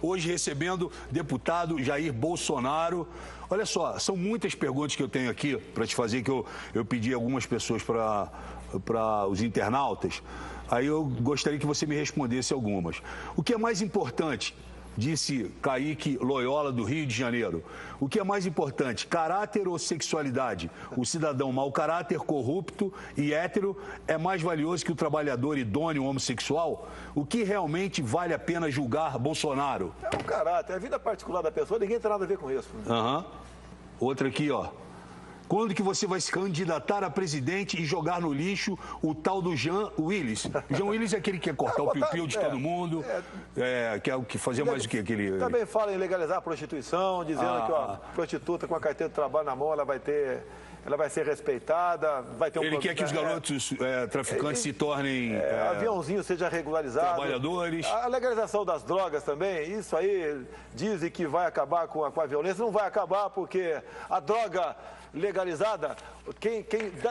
hoje recebendo deputado Jair Bolsonaro. Olha só, são muitas perguntas que eu tenho aqui para te fazer, que eu pedi algumas pessoas para os internautas. Aí eu gostaria que você me respondesse algumas. O que é mais importante? Disse Kaique Loyola, do Rio de Janeiro. O que é mais importante, caráter ou sexualidade? O cidadão mau caráter, corrupto e hétero é mais valioso que o trabalhador idôneo homossexual? O que realmente vale a pena julgar Bolsonaro? É o caráter, é a vida particular da pessoa, ninguém tem nada a ver com isso. Outra aqui, ó. Quando que você vai se candidatar a presidente e jogar no lixo o tal do Jean Willis? O Jean Willis é aquele que quer cortar o piu-piu de todo mundo, que é o que fazia mais o que aquele... Também fala em legalizar a prostituição, dizendo que a prostituta com a carteira de trabalho na mão, ela vai ser respeitada, vai ter um... Ele quer que os garotos traficantes se tornem... aviãozinho seja regularizado. Trabalhadores. A legalização das drogas também, isso aí dizem que vai acabar com a violência. Não vai acabar porque a droga legalizada, quem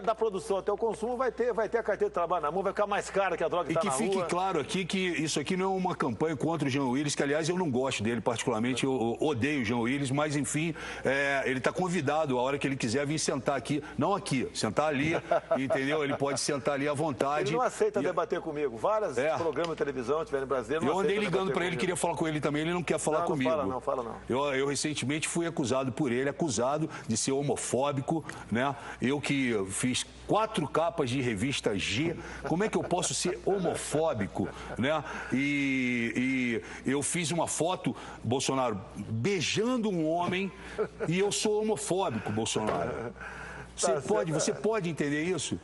da produção até o consumo vai ter a carteira de trabalho na mão, vai ficar mais cara que a droga que está na rua. E que fique claro aqui que isso aqui não é uma campanha contra o Jean Willis, que aliás eu não gosto dele particularmente, eu odeio o Jean Willis, mas enfim, ele está convidado a hora que ele quiser vir sentar aqui, não aqui, sentar ali, entendeu? Ele pode sentar ali à vontade. Ele não aceita debater comigo, vários programas de televisão tiveram no Brasil. Eu andei ligando para ele, queria falar com ele também, ele não quer falar comigo. Não fala não. Eu recentemente fui acusado por ele, acusado de ser homofóbico, né? Eu que fiz 4 capas de revista G, como é que eu posso ser homofóbico, né? E eu fiz uma foto, Bolsonaro, beijando um homem e eu sou homofóbico, Bolsonaro. Você pode entender isso?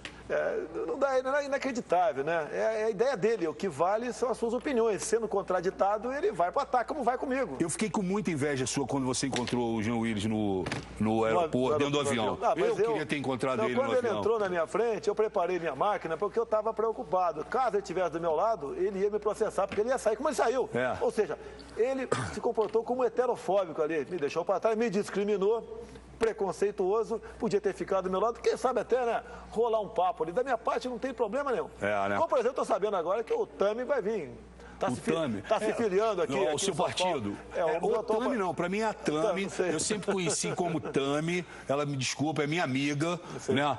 Não dá, é inacreditável, né? É a ideia dele, o que vale são as suas opiniões. Sendo contraditado, ele vai para o ataque, como vai comigo. Eu fiquei com muita inveja sua quando você encontrou o Jean Willis no aeroporto, dentro do avião. Eu queria ter encontrado ele no avião. Quando ele entrou na minha frente, eu preparei minha máquina porque eu estava preocupado. Caso ele estivesse do meu lado, ele ia me processar, porque ele ia sair como ele saiu. Ou seja, ele se comportou como heterofóbico ali, me deixou para trás, me discriminou. Preconceituoso, podia ter ficado do meu lado, quem sabe até, né, rolar um papo ali. Da minha parte não tem problema nenhum. Né? Como, por exemplo, estou sabendo agora que o Tami vai vir. Está se filiando aqui. O seu partido. O Tami não, para mim é a Tami. Eu sempre conheci como Tami. Ela, me desculpa, é minha amiga, né?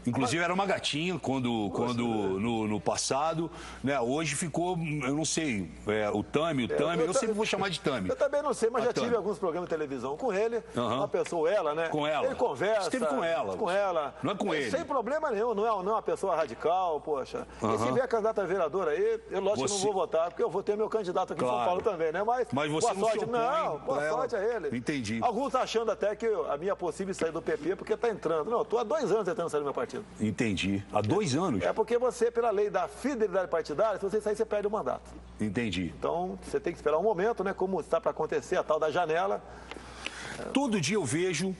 Inclusive era uma gatinha no passado, né? Hoje ficou, eu não sei, o Tami, eu sempre vou chamar de Tami. Eu também não sei, mas já tive alguns programas de televisão com ele, uma pessoa, ela, né? Com ela. Ele conversa. Esteve com ela. Com ela. Não é com ele. Sem problema nenhum, não é uma pessoa radical, poxa. E se vier candidato a vereador aí, eu lógico que não vou votar, porque eu vou ter meu candidato aqui em São Paulo também, né? Mas você boa sorte. Não, boa sorte a ele. Entendi. Alguns achando até que a minha possível saída do PP porque está entrando. Não, eu estou há 2 anos tentando sair do meu partido. Entendi. Há 2 anos? É porque você, pela lei da fidelidade partidária, se você sair, você perde o mandato. Entendi. Então, você tem que esperar um momento, né? Como está para acontecer, a tal da janela. Todo dia eu vejo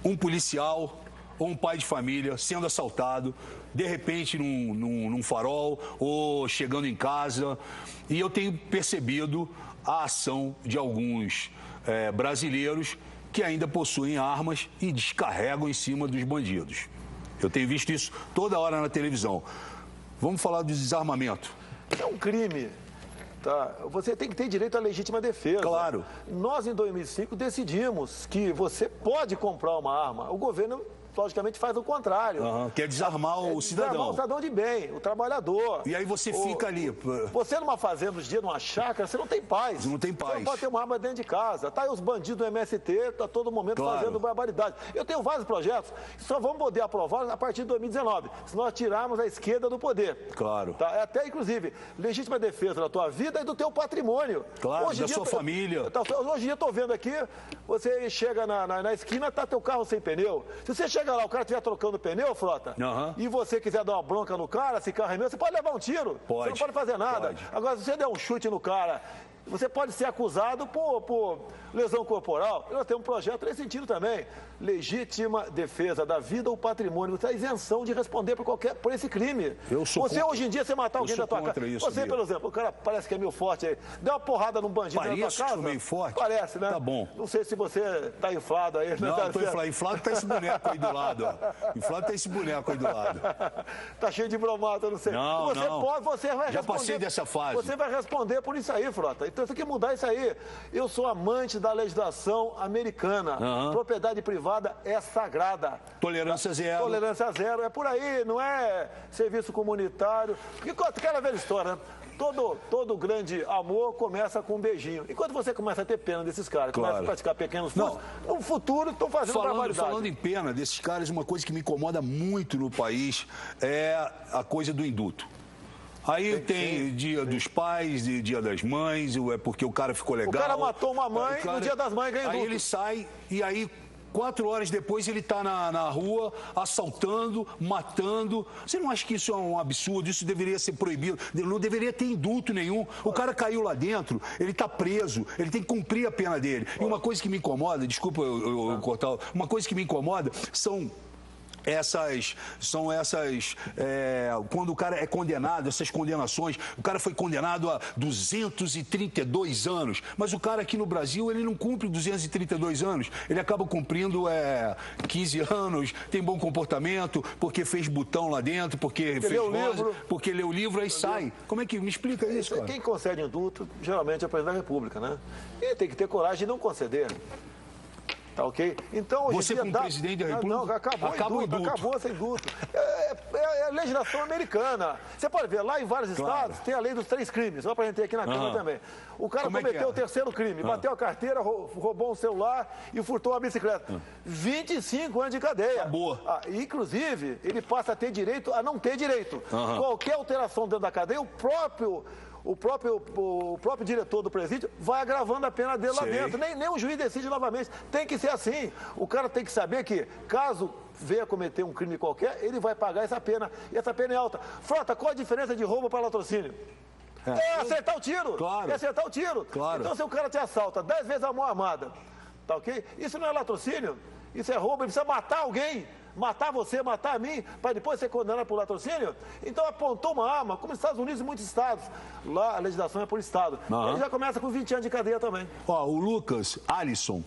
um policial ou um pai de família sendo assaltado, de repente num farol ou chegando em casa. E eu tenho percebido a ação de alguns brasileiros que ainda possuem armas e descarregam em cima dos bandidos. Eu tenho visto isso toda hora na televisão. Vamos falar do desarmamento. É um crime. Tá? Você tem que ter direito à legítima defesa. Claro. Nós, em 2005, decidimos que você pode comprar uma arma. O governo, logicamente, faz o contrário. Quer desarmar o cidadão. Desarmar o cidadão de bem, o trabalhador. E aí você fica ali. Você numa fazenda, uns dias, numa chácara, você não tem paz. Não tem paz. Você não pode ter uma arma dentro de casa. Tá aí os bandidos do MST, a todo momento fazendo barbaridade. Eu tenho vários projetos, só vamos poder aprovar a partir de 2019, se nós tirarmos a esquerda do poder. Claro. Tá? Até, inclusive, legítima defesa da tua vida e do teu patrimônio. Claro, da sua família. Hoje em dia, eu estou vendo aqui, você chega na esquina, tá teu carro sem pneu. Se você chega lá, o cara estiver trocando pneu, Frota, e você quiser dar uma bronca no cara, esse carro é meu, você pode levar um tiro. Você não pode fazer nada. Agora, se você der um chute no cara Você pode ser acusado por lesão corporal. Nós temos um projeto nesse sentido também. Legítima defesa da vida ou patrimônio. Você tem isenção de responder por esse crime. Você hoje em dia, você matar alguém da tua casa. Você, por exemplo, o cara parece que é meio forte aí. Deu uma porrada num bandido na tua casa. Parece meio forte? Parece, né? Tá bom. Não sei se você tá inflado aí. Não, tô inflado. Inflado tá esse boneco aí do lado, ó. Inflado tá esse boneco aí do lado. Tá cheio de bromato, eu não sei. Não, você não. Você vai Já responder, passei dessa fase. Você vai responder por isso aí, Frota. Então você tem que mudar isso aí. Eu sou amante da legislação americana. Propriedade privada é sagrada. Tolerância zero. Tolerância zero. É por aí, não é serviço comunitário. Porque aquela velha história, né? Todo grande amor começa com um beijinho. Enquanto você começa a ter pena desses caras, começa a praticar pequenos furtos, no futuro estão fazendo barbaridade. Falando em pena desses caras, uma coisa que me incomoda muito no país é a coisa do indulto. Aí tem dia dos pais, dia das mães, é porque o cara ficou legal. O cara matou uma mãe, no dia das mães ganha indulto. Aí ele sai e aí 4 horas depois ele está na rua assaltando, matando. Você não acha que isso é um absurdo? Isso deveria ser proibido? Não deveria ter indulto nenhum. O cara caiu lá dentro, ele está preso, ele tem que cumprir a pena dele. E uma coisa que me incomoda, desculpa eu cortar, uma coisa que me incomoda são quando o cara é condenado, essas condenações, o cara foi condenado a 232 anos, mas o cara aqui no Brasil, ele não cumpre 232 anos, ele acaba cumprindo 15 anos, tem bom comportamento, porque fez botão lá dentro, porque fez voz, porque leu o livro, aí sai. Como é que, me explica isso, cara? Quem concede indulto, geralmente é o presidente da República, né? E tem que ter coragem de não conceder. Tá ok? Então, hoje você como presidente da República... Não, acabou sem indulto. É legislação americana. Você pode ver, lá em vários estados, tem a lei dos 3 crimes. Só pra gente ter aqui na Câmara também. O cara cometeu o 3º crime, bateu a carteira, roubou um celular e furtou uma bicicleta. 25 anos de cadeia. Acabou. Inclusive, ele passa a ter direito a não ter direito. Qualquer alteração dentro da cadeia, o próprio diretor do presídio vai agravando a pena dele lá dentro. Nem o juiz decide novamente. Tem que ser assim. O cara tem que saber que, caso venha cometer um crime qualquer, ele vai pagar essa pena. E essa pena é alta. Frota, qual a diferença de roubo para latrocínio? É acertar o tiro. Claro. É acertar o tiro. Claro. Então, se o cara te assalta 10 vezes a mão armada, tá ok? Isso não é latrocínio. Isso é roubo. Ele precisa matar alguém. Matar você, matar a mim, para depois ser condenado por latrocínio? Então apontou uma arma, como nos Estados Unidos e muitos estados. Lá a legislação é por estado. Ele já começa com 20 anos de cadeia também. O Lucas Alisson,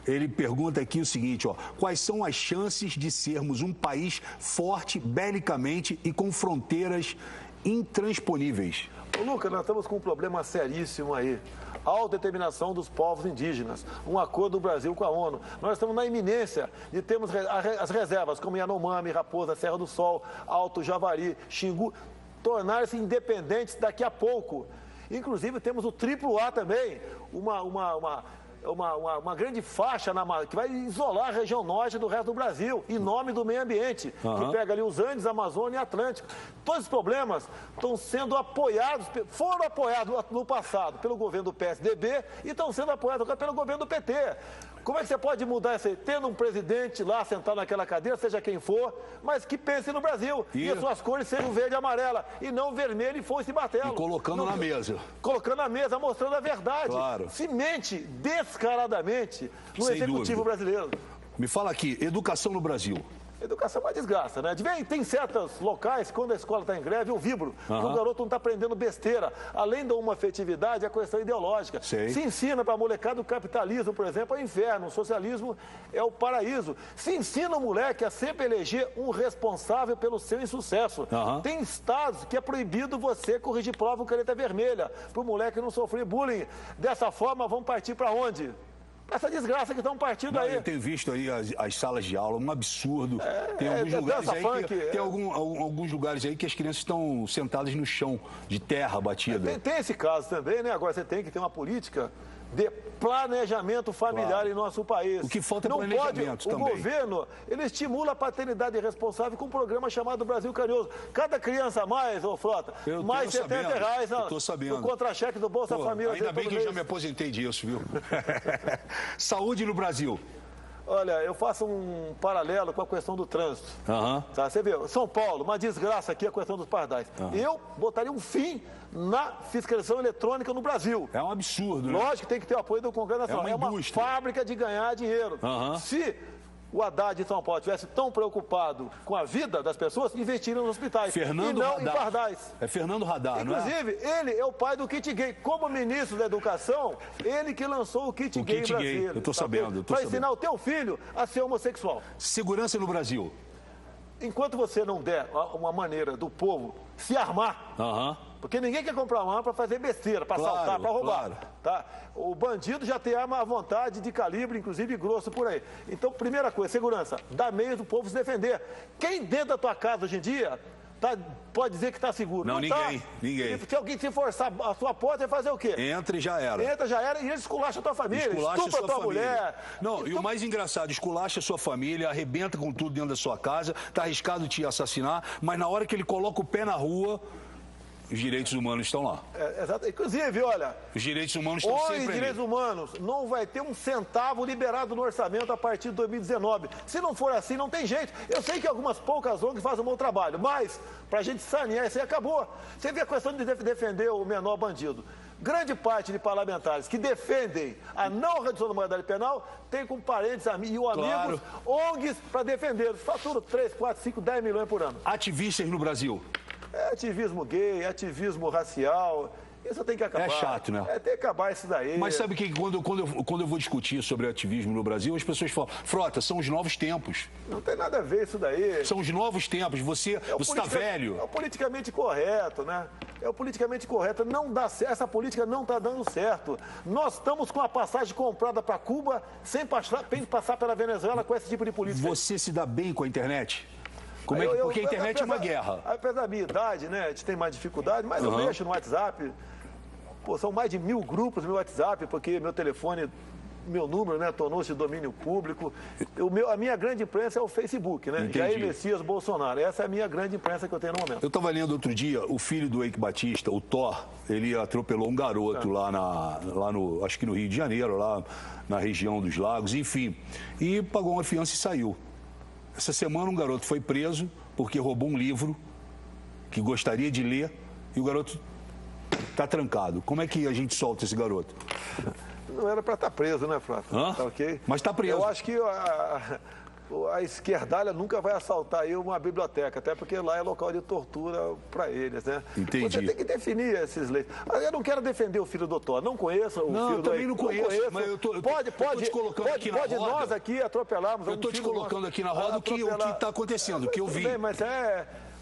ele pergunta aqui o seguinte, quais são as chances de sermos um país forte belicamente e com fronteiras intransponíveis? Lucas, nós estamos com um problema seríssimo aí. A autodeterminação dos povos indígenas, um acordo do Brasil com a ONU. Nós estamos na iminência de termos as reservas, como Yanomami, Raposa, Serra do Sol, Alto Javari, Xingu, tornar-se independentes daqui a pouco. Inclusive, temos o AAA também, uma grande faixa que vai isolar a região norte do resto do Brasil, em nome do meio ambiente, que pega ali os Andes, Amazônia e Atlântico. Todos os problemas estão sendo apoiados, foram apoiados no passado pelo governo do PSDB e estão sendo apoiados agora pelo governo do PT. Como é que você pode mudar isso aí? Tendo um presidente lá sentado naquela cadeira, seja quem for, mas que pense no Brasil. E as suas cores sejam verde e amarela, e não vermelho e foice e martelo. E colocando na mesa. Colocando na mesa, mostrando a verdade. Claro. Se mente descaradamente no Sem executivo dúvida. brasileiro. Me fala aqui, educação no Brasil. Educação é uma desgraça, né? Tem certos locais, quando a escola está em greve, eu vibro, que o garoto não está aprendendo besteira. Além da uma afetividade, a questão ideológica. Se ensina para a molecada o capitalismo, por exemplo, é o inferno, o socialismo é o paraíso. Se ensina o moleque a sempre eleger um responsável pelo seu insucesso. Tem estados que é proibido você corrigir prova com caneta vermelha, para o moleque não sofrer bullying. Dessa forma, vamos partir para onde? Essa desgraça que estão partindo aí. Eu tenho visto aí as salas de aula, um absurdo. Tem alguns lugares aí tem alguns lugares aí que as crianças estão sentadas no chão, de terra batida. Tem esse caso também, né? Agora você tem que ter uma política de planejamento familiar em nosso país. O que falta é planejamento também. O governo, ele estimula a paternidade responsável com um programa chamado Brasil Carinhoso. Cada criança a mais, Frota, mais R$70 no contra-cheque do Bolsa Família. Ainda bem que eu já me aposentei disso, viu? Saúde no Brasil. Olha, eu faço um paralelo com a questão do trânsito. Tá? Você vê, São Paulo, uma desgraça aqui a questão dos pardais. Eu botaria um fim na fiscalização eletrônica no Brasil. É um absurdo, né? Lógico que tem que ter o apoio do Congresso Nacional. É uma fábrica de ganhar dinheiro. Se o Haddad de São Paulo estivesse tão preocupado com a vida das pessoas, investiria nos hospitais e não em pardais. É Fernando Haddad, inclusive, não é? ele é o pai do kit gay. Como ministro da Educação, ele que lançou o kit gay em Brasília. Eu estou sabendo. Para ensinar o teu filho a ser homossexual. Segurança no Brasil. Enquanto você não der uma maneira do povo se armar, porque ninguém quer comprar uma arma para fazer besteira, para assaltar, para roubar. Tá? O bandido já tem arma à vontade, de calibre, inclusive grosso por aí. Então, primeira coisa, segurança, dá meios do povo se defender. Quem dentro da tua casa hoje em dia pode dizer que está seguro? Não, ninguém. Se alguém te forçar a sua porta, vai fazer o quê? Entra e já era. Entra, já era, e ele esculacha a tua família, estupra a tua mulher. Não, e o mais engraçado, esculacha a sua família, arrebenta com tudo dentro da sua casa, está arriscado te assassinar, mas na hora que ele coloca o pé na rua, os direitos humanos estão lá. Exato. Inclusive, olha... Os direitos humanos estão sempre os direitos humanos não vai ter um centavo liberado no orçamento a partir de 2019. Se não for assim, não tem jeito. Eu sei que algumas poucas ONGs fazem um bom trabalho, mas para a gente sanear isso aí acabou. Você vê a questão de defender o menor bandido. Grande parte de parlamentares que defendem a não redução da maioridade penal tem como parentes e amigos ONGs para defender. Faturam 3, 4, 5, 10 milhões por ano. Ativistas no Brasil. É ativismo gay, ativismo racial, isso tem que acabar. É chato, né? Tem que acabar isso daí. Mas sabe que quando eu vou discutir sobre ativismo no Brasil, as pessoas falam, Frota, são os novos tempos. Não tem nada a ver isso daí. São os novos tempos, você está velho. É o politicamente correto, né? É o politicamente correto, não dá certo, essa política não está dando certo. Nós estamos com a passagem comprada para Cuba sem passar pela Venezuela com esse tipo de política. Você se dá bem com a internet? Porque a internet é uma guerra. Apesar da minha idade, né? A gente tem mais dificuldade, mas eu mexo no WhatsApp. Pô, são mais de 1000 grupos no meu WhatsApp, porque meu telefone, meu número, né, tornou-se de domínio público. A minha grande imprensa é o Facebook, né? Entendi. Jair Messias Bolsonaro. Essa é a minha grande imprensa que eu tenho no momento. Eu estava lendo outro dia, o filho do Eike Batista, o Thor, ele atropelou um garoto lá no, acho que no Rio de Janeiro, lá na região dos Lagos, enfim. E pagou uma fiança e saiu. Essa semana um garoto foi preso porque roubou um livro que gostaria de ler e o garoto está trancado. Como é que a gente solta esse garoto? Não era para estar preso, né, Frota? Tá ok? Mas está preso. Eu acho que a esquerdalha nunca vai assaltar aí uma biblioteca, até porque lá é local de tortura para eles, né? Entendi. Você tem que definir esses leis. Eu não quero defender o filho do doutor, não conheço o filho do doutor. Não, também não conheço, mas eu tô te colocando aqui na roda. Pode nós aqui atropelarmos. Eu estou te colocando aqui na roda o que está acontecendo, o que eu vi. Bem, mas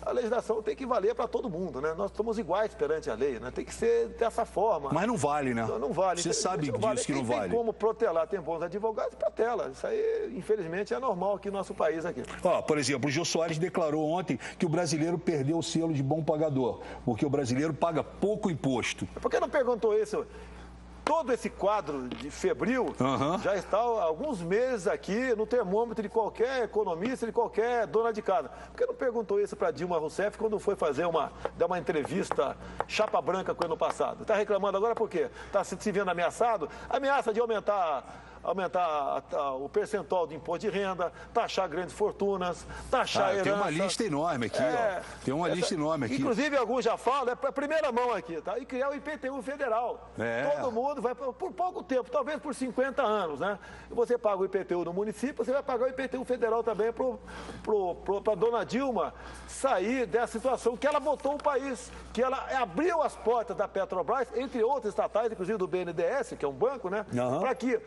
a legislação tem que valer para todo mundo, né? Nós somos iguais perante a lei, né? Tem que ser dessa forma. Mas não vale, né? Não vale. Você sabe disso que não vale. Tem como protelar, tem bons advogados, protela. Isso aí, infelizmente, é normal aqui no nosso país aqui. Por exemplo, o Jô Soares declarou ontem que o brasileiro perdeu o selo de bom pagador, porque o brasileiro paga pouco imposto. Por que não perguntou isso? Todo esse quadro de febril já está há alguns meses aqui no termômetro de qualquer economista, de qualquer dona de casa. Por que não perguntou isso para Dilma Rousseff quando foi dar uma entrevista chapa branca com o ano passado? Está reclamando agora por quê? Está se vendo ameaçado? Ameaça de aumentar o percentual de imposto de renda, taxar grandes fortunas, taxar herança. Tem uma lista enorme aqui, ó. Tem uma lista enorme aqui. Inclusive, alguns já falam, é para a primeira mão aqui, tá? E criar o IPTU federal. Todo mundo vai, por pouco tempo, talvez por 50 anos, né? Você paga o IPTU no município, você vai pagar o IPTU federal também para a dona Dilma sair dessa situação que ela botou o país, que ela abriu as portas da Petrobras, entre outros estatais, inclusive do BNDES, que é um banco, né? Para que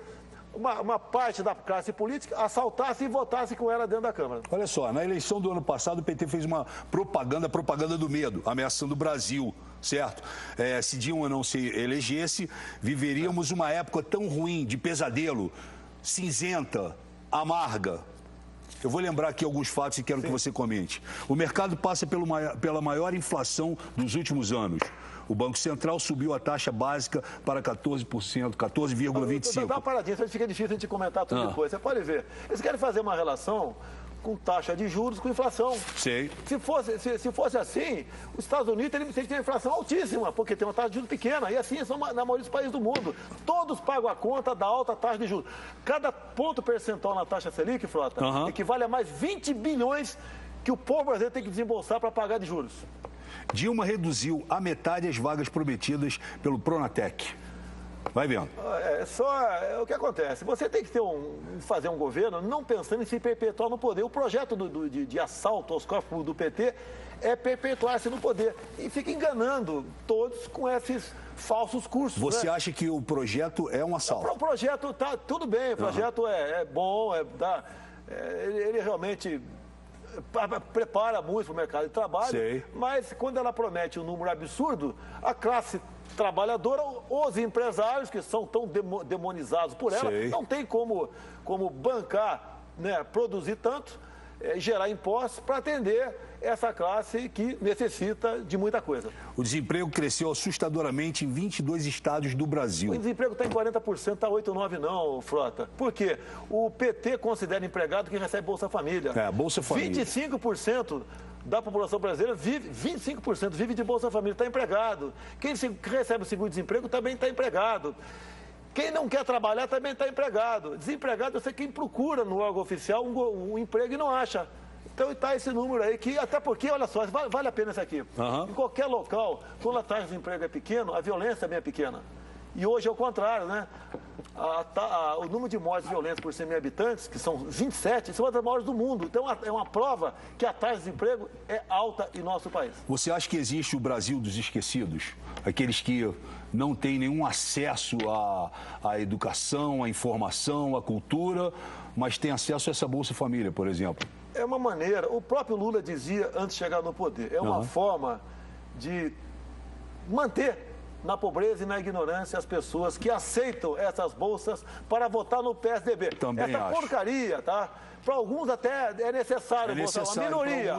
uma parte da classe política assaltasse e votasse com ela dentro da Câmara. Olha só, na eleição do ano passado o PT fez uma propaganda do medo, ameaçando o Brasil, certo? Se Dilma não se elegesse, viveríamos uma época tão ruim, de pesadelo, cinzenta, amarga. Eu vou lembrar aqui alguns fatos e quero que você comente. O mercado passa pela maior inflação dos últimos anos. O Banco Central subiu a taxa básica para 14%, 14,25%. Dá uma paradinha, isso fica difícil a gente comentar tudo depois. Você pode ver. Eles querem fazer uma relação com taxa de juros, com inflação. Sei. Se fosse assim, os Estados Unidos teriam uma inflação altíssima, porque tem uma taxa de juros pequena. E assim são na maioria dos países do mundo. Todos pagam a conta da alta taxa de juros. Cada ponto percentual na taxa Selic, Frota, equivale a mais 20 bilhões que o povo brasileiro tem que desembolsar para pagar de juros. Dilma reduziu a metade as vagas prometidas pelo Pronatec. Vai vendo. O que acontece. Você tem que fazer um governo não pensando em se perpetuar no poder. O projeto de assalto aos corpos do PT é perpetuar-se no poder. E fica enganando todos com esses falsos cursos. Você acha que o projeto é um assalto? O projeto tá tudo bem, o projeto é bom, ele realmente prepara muito para o mercado de trabalho. Sei. Mas quando ela promete um número absurdo, a classe trabalhadora, os empresários, que são tão demonizados por ela, não tem como bancar, né, produzir tanto, gerar impostos para atender essa classe que necessita de muita coisa. O desemprego cresceu assustadoramente em 22 estados do Brasil. O desemprego está em 40%, está 8, 9 não, Frota. Por quê? O PT considera empregado quem recebe Bolsa Família. Bolsa Família. 25% da população brasileira vive, 25% vive de Bolsa Família, está empregado. Quem recebe o seguro-desemprego também está empregado. Quem não quer trabalhar também está empregado. Desempregado é quem procura no órgão oficial um emprego e não acha. Então está esse número aí, que até porque, olha só, vale a pena isso aqui. Em qualquer local, quando a taxa de desemprego é pequena, a violência também é pequena. E hoje é o contrário, né? O número de mortes violentas por 100 mil habitantes, que são 27, são uma das maiores do mundo. Então é uma prova que a taxa de desemprego é alta em nosso país. Você acha que existe o Brasil dos esquecidos? Aqueles que não têm nenhum acesso à educação, à informação, à cultura, mas têm acesso a essa Bolsa Família, por exemplo? É uma maneira, o próprio Lula dizia antes de chegar no poder, é uma forma de manter na pobreza e na ignorância as pessoas que aceitam essas bolsas para votar no PSDB. Também essa porcaria, tá? Para alguns até é necessário votar, uma minoria.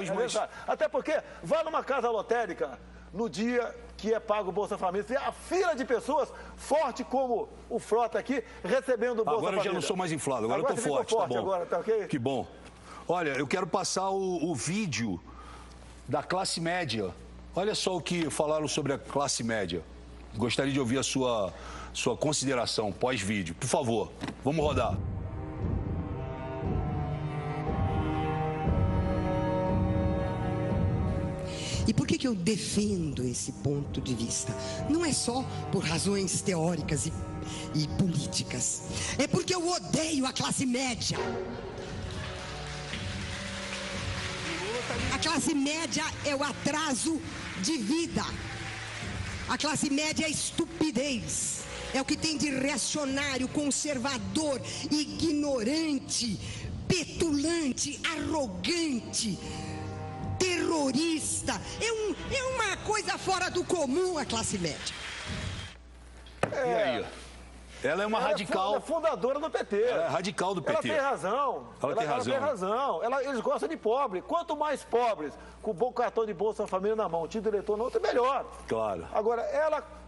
Até porque vai numa casa lotérica no dia que é pago o Bolsa Família, tem a fila de pessoas forte como o Frota aqui recebendo o Bolsa Família. Agora eu já não sou mais inflado, agora eu tô forte, tá bom. Agora, tá ok? Que bom. Olha, eu quero passar o vídeo da classe média. Olha só o que falaram sobre a classe média. Gostaria de ouvir a sua consideração pós-vídeo. Por favor, vamos rodar. E por que eu defendo esse ponto de vista? Não é só por razões teóricas e políticas. É porque eu odeio a classe média. A classe média é o atraso de vida. A classe média é a estupidez. É o que tem de reacionário, conservador, ignorante, petulante, arrogante, terrorista. É uma coisa fora do comum a classe média. E aí? Ela é uma radical. Ela é fundadora do PT. Ela é radical do PT. Ela tem razão. Ela tem razão. Eles gostam de pobre. Quanto mais pobres, com o bom cartão de Bolsa Família na mão, título de eleitor na outra, melhor. Claro. Agora,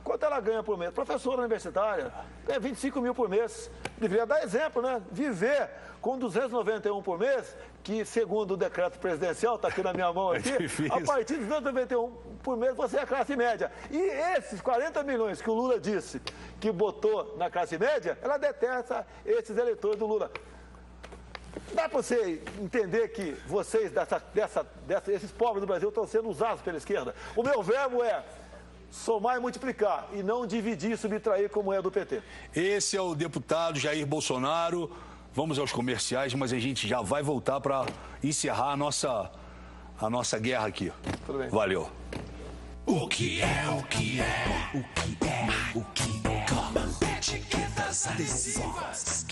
quanto ela ganha por mês? Professora universitária, ganha 25 mil por mês. Deveria dar exemplo, né? Viver com 291 por mês, que segundo o decreto presidencial, está aqui na minha mão aqui, a partir de 291 por mês você é a classe média. E esses 40 milhões que o Lula disse que botou na classe média, ela detesta esses eleitores do Lula. Dá para você entender que vocês, esses pobres do Brasil, estão sendo usados pela esquerda? O meu verbo é somar e multiplicar, e não dividir e subtrair como é do PT. Esse é o deputado Jair Bolsonaro. Vamos aos comerciais, mas a gente já vai voltar para encerrar a nossa guerra aqui. Tudo bem. Valeu. O que é, o que é, o que é, o que é? Etiquetas adesivas.